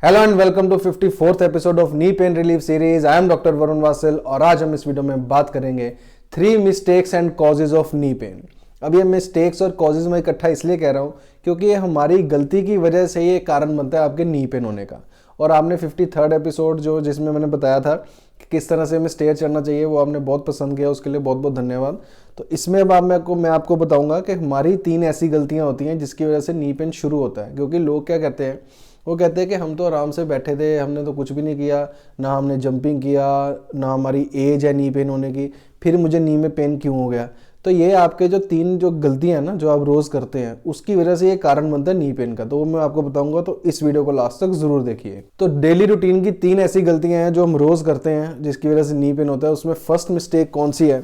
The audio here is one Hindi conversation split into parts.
Hello and welcome to 54th episode of knee pain relief series. I am doctor Varun Vasil और आज हम इस वीडियो में बात करेंगे 3 mistakes and causes of knee pain. अब ये मिस्टेक्स और कॉजेज मैं इकट्ठा इसलिए कह रहा हूँ क्योंकि ये हमारी गलती की वजह से ये कारण बनता है आपके नी पेन होने का। और आपने 53rd एपिसोड जिसमें मैंने बताया था कि किस तरह से हमें स्टेयर चढ़ना चाहिए, वो आपने बहुत पसंद किया, उसके लिए बहुत बहुत धन्यवाद। तो इसमें अब मैं आपको बताऊंगा कि हमारी 3 ऐसी गलतियां होती हैं जिसकी वजह से नी पेन शुरू होता है। क्योंकि लोग क्या कहते हैं, वो कहते हैं कि हम तो आराम से बैठे थे, हमने तो कुछ भी नहीं किया, ना हमने जंपिंग किया, ना हमारी एज है नी पेन होने की, फिर मुझे नी में पेन क्यों हो गया। तो ये आपके जो 3 गलतियां हैं ना, जो आप रोज़ करते हैं, उसकी वजह से ये कारण बनता है नी पेन का। तो वो मैं आपको बताऊंगा, तो इस वीडियो को लास्ट तक ज़रूर देखिए। तो डेली रूटीन की 3 ऐसी गलतियां हैं जो हम रोज़ करते हैं जिसकी वजह से नी पेन होता है। उसमें फर्स्ट मिस्टेक कौन सी है,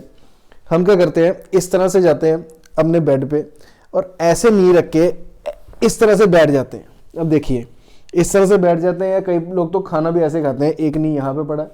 हम क्या करते हैं, इस तरह से जाते हैं अपने बेड पे और ऐसे नी रख के इस तरह से बैठ जाते हैं। अब देखिए, इस तरह से बैठ जाते हैं, या कई लोग तो खाना भी ऐसे खाते हैं, एक नी यहाँ पे पड़ा है,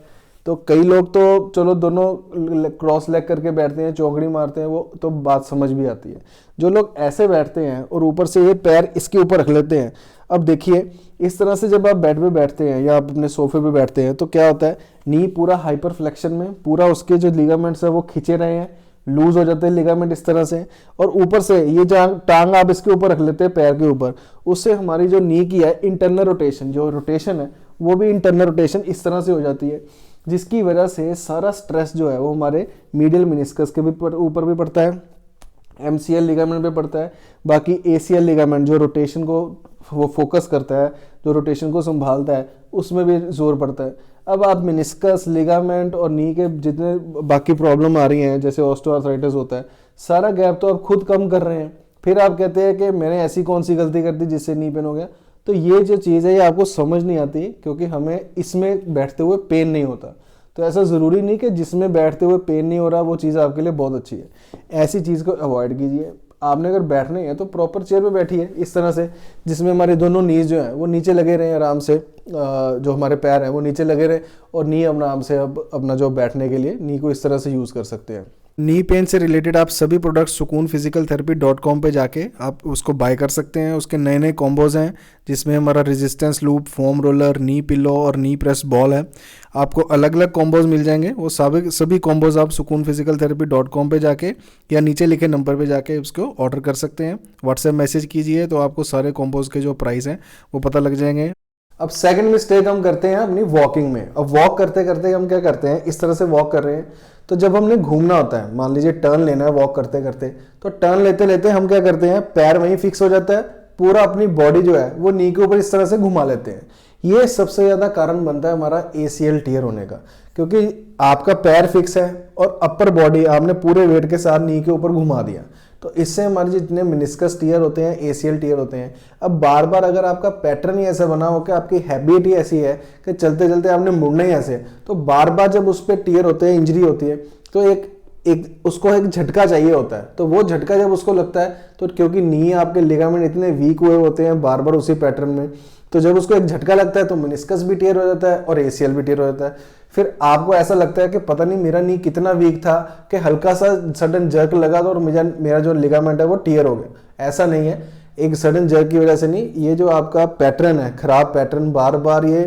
तो कई लोग तो चलो दोनों क्रॉस लेग करके बैठते हैं, चौकड़ी मारते हैं, वो तो बात समझ भी आती है। जो लोग ऐसे बैठते हैं और ऊपर से ये पैर इसके ऊपर रख लेते हैं, अब देखिए इस तरह से जब आप बेड पे बैठते हैं या आप अपने सोफे पे बैठते हैं तो क्या होता है, नी पूरा हाइपर फ्लेक्शन में, पूरा उसके जो लिगामेंट्स है वो खींचे रहे हैं, लूज हो जाते हैं लिगामेंट इस तरह से। और ऊपर से ये जहाँ टांग आप इसके ऊपर रख लेते हैं पैर के ऊपर, उससे हमारी जो नी की है इंटरनल रोटेशन, जो रोटेशन है वो भी इंटरनल रोटेशन इस तरह से हो जाती है, जिसकी वजह से सारा स्ट्रेस जो है वो हमारे मीडियल मेनिस्कस के भी ऊपर भी पड़ता है, MCL लिगामेंट पे पड़ता है, बाकी ACL लिगामेंट जो रोटेशन को वो फोकस करता है, जो रोटेशन को संभालता है, उसमें भी जोर पड़ता है। अब आप मेनिस्कस, लिगामेंट और नी के जितने बाकी प्रॉब्लम आ रही हैं, जैसे ऑस्टियोआर्थराइटिस होता है, सारा गैप तो आप खुद कम कर रहे हैं, फिर आप कहते हैं कि मैंने ऐसी कौन सी गलती कर दी जिससे नी पेन हो गया। तो ये जो चीज़ है ये आपको समझ नहीं आती क्योंकि हमें इसमें बैठते हुए पेन नहीं होता। तो ऐसा ज़रूरी नहीं कि जिसमें बैठते हुए पेन नहीं हो रहा वो चीज़ आपके लिए बहुत अच्छी है। ऐसी चीज़ को अवॉइड कीजिए। आपने अगर बैठना ही है तो प्रॉपर चेयर पे बैठिए इस तरह से, जिसमें हमारे दोनों नीज जो हैं वो नीचे लगे रहें आराम से, जो हमारे पैर हैं वो नीचे लगे रहें और नी आराम से अब अपना जो बैठने के लिए नी को इस तरह से यूज़ कर सकते हैं। नी पेन से रिलेटेड आप सभी प्रोडक्ट्स sukoonphysicaltherapy.com पे जाके आप उसको बाय कर सकते हैं। उसके नए नए कॉम्बोज हैं जिसमें हमारा रेजिस्टेंस लूप, फोम रोलर, नी पिलो और नी प्रेस बॉल है। आपको अलग अलग कॉम्बोज मिल जाएंगे। वो सभी कॉम्बोज आप sukoonphysicaltherapy.com पे जाके या नीचे लिखे नंबर पे जाके उसको ऑर्डर कर सकते हैं। व्हाट्सएप मैसेज कीजिए तो आपको सारे कॉम्बोज के जो प्राइस हैं वो पता लग जाएंगे। अब सेकंड मिस्टेक हम करते हैं अपनी वॉकिंग में। अब वॉक करते करते हम क्या करते हैं, इस तरह से वॉक कर रहे हैं, तो जब हमने घूमना होता है, मान लीजिए टर्न लेना है वॉक करते करते, तो टर्न लेते लेते हम क्या करते हैं, पैर वहीं फिक्स हो जाता है, पूरा अपनी बॉडी जो है वो नी के ऊपर इस तरह से घुमा लेते हैं। ये सबसे ज़्यादा कारण बनता है हमारा ACL टीयर होने का, क्योंकि आपका पैर फिक्स है और अपर बॉडी आपने पूरे वेट के साथ नी के ऊपर घुमा दिया। तो इससे हमारे जितने मेनिस्कस टीयर होते हैं, ACL टीयर होते हैं। अब बार बार अगर आपका पैटर्न ही ऐसा बना हो कि आपकी हैबिट ही ऐसी है कि चलते चलते आपने मुड़ना ही ऐसे, तो बार बार जब उस पर टीयर होते हैं, इंजरी होती है, तो एक उसको एक झटका चाहिए होता है। तो वो झटका जब उसको लगता है, तो क्योंकि नी आपके लिगामेंट इतने वीक हुए होते हैं बार बार उसी पैटर्न में, तो जब उसको एक झटका लगता है तो मेनिस्कस भी टीयर हो जाता है और ACL भी टीयर हो जाता है। फिर आपको ऐसा लगता है कि पता नहीं मेरा नी कितना वीक था कि हल्का सा सडन जर्क लगा और मेरा जो लिगामेंट है वो टीयर हो गया। ऐसा नहीं है, एक सडन जर्क की वजह से नहीं, ये जो आपका पैटर्न है, खराब पैटर्न, बार बार ये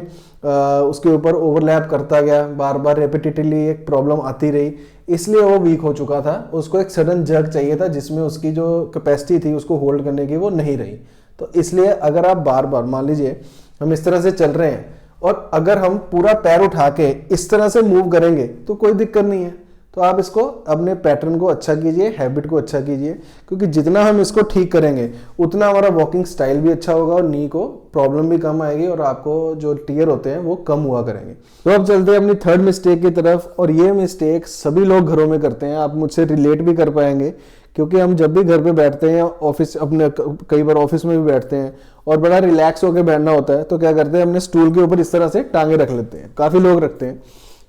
उसके ऊपर ओवरलैप करता गया, बार बार रेपिटेटिवली एक प्रॉब्लम आती रही, इसलिए वो वीक हो चुका था। उसको एक सडन जर्क चाहिए था जिसमें उसकी जो कैपेसिटी थी उसको होल्ड करने की वो नहीं रही। तो इसलिए अगर आप बार बार, मान लीजिए हम इस तरह से चल रहे हैं और अगर हम पूरा पैर उठा के इस तरह से मूव करेंगे तो कोई दिक्कत नहीं है। तो आप इसको अपने पैटर्न को अच्छा कीजिए, हैबिट को अच्छा कीजिए, क्योंकि जितना हम इसको ठीक करेंगे उतना हमारा वॉकिंग स्टाइल भी अच्छा होगा और नी को प्रॉब्लम भी कम आएगी और आपको जो टीयर होते हैं वो कम हुआ करेंगे। तो अब चलते हैं अपनी थर्ड मिस्टेक की तरफ, और ये मिस्टेक सभी लोग घरों में करते हैं। आप मुझसे रिलेट भी कर पाएंगे क्योंकि हम जब भी घर पे बैठते हैं, ऑफिस अपने कई बार ऑफिस में भी बैठते हैं और बड़ा रिलैक्स होकर बैठना होता है, तो क्या करते हैं, अपने स्टूल के ऊपर इस तरह से टांगे रख लेते हैं। काफ़ी लोग रखते हैं।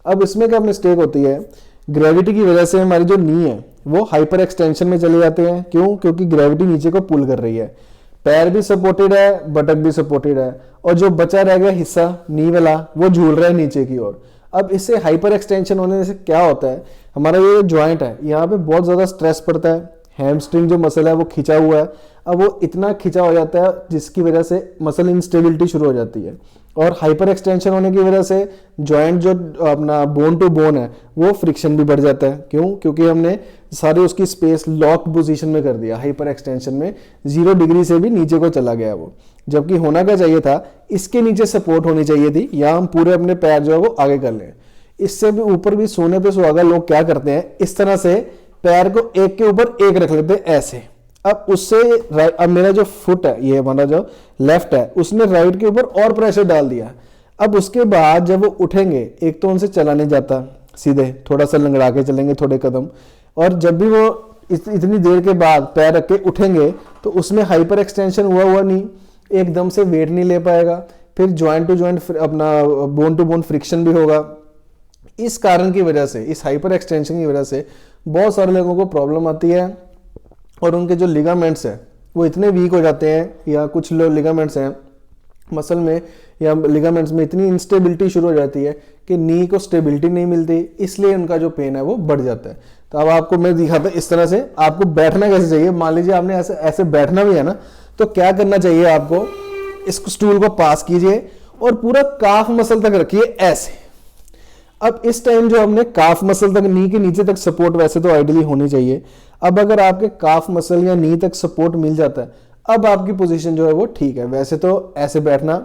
अब इसमें क्या मिस्टेक होती है, ग्रेविटी की वजह से हमारी जो नी है वो हाइपर एक्सटेंशन में चले जाते हैं। क्यों? क्योंकि ग्रेविटी नीचे को पुल कर रही है, पैर भी सपोर्टेड है, बटक भी सपोर्टेड है, और जो बचा रह गया हिस्सा नी वाला वो झूल रहा है नीचे की ओर। अब इससे हाइपर एक्सटेंशन होने से क्या होता है, हमारा ये जॉइंट है यहाँ पे बहुत ज़्यादा स्ट्रेस पड़ता है, हैमस्ट्रिंग जो मसल है वो खिंचा हुआ है, अब वो इतना खिंचा हो जाता है जिसकी वजह से मसल इंस्टेबिलिटी शुरू हो जाती है। और हाइपर एक्सटेंशन होने की वजह से जॉइंट जो अपना बोन टू बोन है वो फ्रिक्शन भी बढ़ जाता है। क्यों? क्योंकि हमने सारी उसकी स्पेस लॉक्ड पोजीशन में कर दिया। हाइपर एक्सटेंशन में 0 डिग्री से भी नीचे को चला गया वो, जबकि होना क्या चाहिए था, इसके नीचे सपोर्ट होनी चाहिए थी, या हम पूरे अपने पैर जो है वो आगे कर लें। इससे भी ऊपर भी सोने पे सुहागा लोग क्या करते हैं, इस तरह से पैर को एक के ऊपर एक रख लेते हैं ऐसे। अब उससे अब मेरा जो फुट है, ये हमारा जो लेफ्ट है, उसने राइट के ऊपर और प्रेशर डाल दिया। अब उसके बाद जब वो उठेंगे, एक तो उनसे चला नहीं जाता, सीधे थोड़ा सा लंगड़ा के चलेंगे थोड़े कदम, और जब भी वो इतनी देर के बाद पैर रख के उठेंगे तो उसमें हाइपर एक्सटेंशन हुआ नहीं, एकदम से वेट नहीं ले पाएगा, फिर ज्वाइंट टू ज्वाइंट अपना बोन टू बोन फ्रिक्शन भी होगा। इस कारण की वजह से, इस हाइपर एक्सटेंशन की वजह से बहुत सारे लोगों को प्रॉब्लम आती है, और उनके जो लिगामेंट्स हैं वो इतने वीक हो जाते हैं, या कुछ लोग लिगामेंट्स हैं मसल में या लिगामेंट्स में इतनी इंस्टेबिलिटी शुरू हो जाती है कि नी को स्टेबिलिटी नहीं मिलती, इसलिए उनका जो पेन है वो बढ़ जाता है। तो अब आपको मैं दिखाता इस तरह से आपको बैठना कैसे चाहिए। मान लीजिए आपने ऐसे ऐसे बैठना भी है ना, तो क्या करना चाहिए आपको, इस स्टूल को पास कीजिए और पूरा काफ मसल तक रखिए ऐसे। अब इस टाइम जो हमने काफ मसल तक, नी के नीचे तक सपोर्ट वैसे तो आइडियली होनी चाहिए। अब अगर आपके काफ मसल या नी तक सपोर्ट मिल जाता है, अब आपकी पोजीशन जो है वो ठीक है। वैसे तो ऐसे बैठना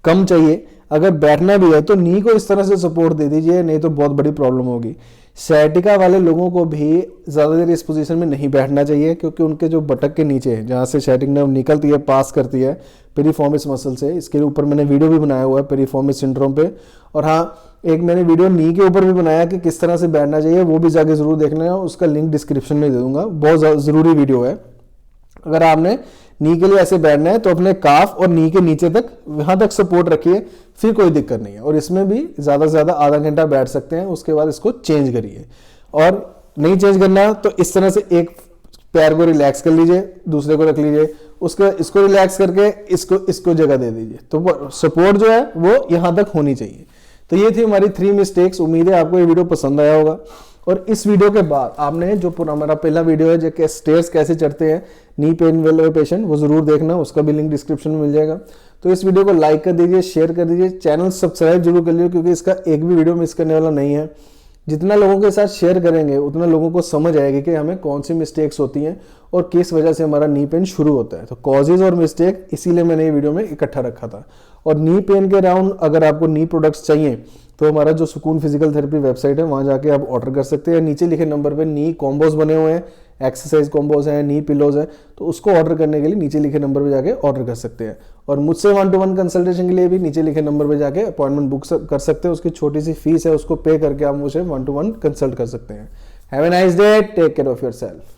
कम चाहिए, अगर बैठना भी है तो नी को इस तरह से सपोर्ट दे दीजिए, नहीं तो बहुत बड़ी प्रॉब्लम होगी। सciatica वाले लोगों को भी ज़्यादा देर इस पोजीशन में नहीं बैठना चाहिए, क्योंकि उनके जो बटक के नीचे जहाँ से sciatic नर्व निकलती है, पास करती है पेरिफॉर्मिस मसल से, इसके ऊपर मैंने वीडियो भी बनाया हुआ है पेरिफॉर्मिस सिंड्रोम पे। और हाँ, एक मैंने वीडियो नी के ऊपर भी बनाया कि किस तरह से बैठना चाहिए, वो भी जाके जरूर देख लेना, उसका लिंक डिस्क्रिप्शन में दे दूंगा, बहुत ज़रूरी वीडियो है। अगर आपने नी के लिए ऐसे बैठना है तो अपने काफ और नी के नीचे तक, वहां तक सपोर्ट रखिए, फिर कोई दिक्कत नहीं है। और इसमें भी ज़्यादा से ज़्यादा आधा घंटा बैठ सकते हैं, उसके बाद इसको चेंज करिए। और नहीं चेंज करना तो इस तरह से एक पैर को रिलैक्स कर लीजिए, दूसरे को रख लीजिए, इसको रिलैक्स करके इसको जगह दे दीजिए। तो सपोर्ट जो है वो यहाँ तक होनी चाहिए। तो ये थी हमारी 3 मिस्टेक्स। उम्मीद है आपको ये वीडियो पसंद आया होगा। और इस वीडियो के बाद आपने जो हमारा पहला वीडियो है जो स्टेयर्स कैसे चढ़ते हैं नी पेन वाले पेशेंट, वो जरूर देखना, उसका भी लिंक डिस्क्रिप्शन में मिल जाएगा। तो इस वीडियो को लाइक कर दीजिए, शेयर कर दीजिए, चैनल सब्सक्राइब जरूर कर लीजिए, क्योंकि इसका एक भी वीडियो मिस करने वाला नहीं है। जितना लोगों के साथ शेयर करेंगे उतना लोगों को समझ आएगी कि हमें कौन सी मिस्टेक्स होती हैं और किस वजह से हमारा नी पेन शुरू होता है। तो कॉजेज और मिस्टेक इसीलिए मैंने ये वीडियो में इकट्ठा रखा था। और नी पेन के अराउंड अगर आपको नी प्रोडक्ट्स चाहिए तो हमारा जो सुकून फिजिकल थेरेपी वेबसाइट है वहाँ जाके आप ऑर्डर कर सकते हैं। नीचे लिखे नंबर पे नी कॉम्बोज बने हुए हैं, एक्सरसाइज कॉम्बोज हैं, नी पिलोज है, तो उसको ऑर्डर करने के लिए नीचे लिखे नंबर पे जाके ऑर्डर कर सकते हैं। और मुझसे 1-to-1 कंसल्टेशन के लिए भी नीचे लिखे नंबर पे जाके अपॉइंटमेंट बुक कर सकते हैं। उसकी छोटी सी फीस है, उसको पे करके आप मुझे 1-to-1 कंसल्ट कर सकते हैं। Have a nice day, take care of yourself.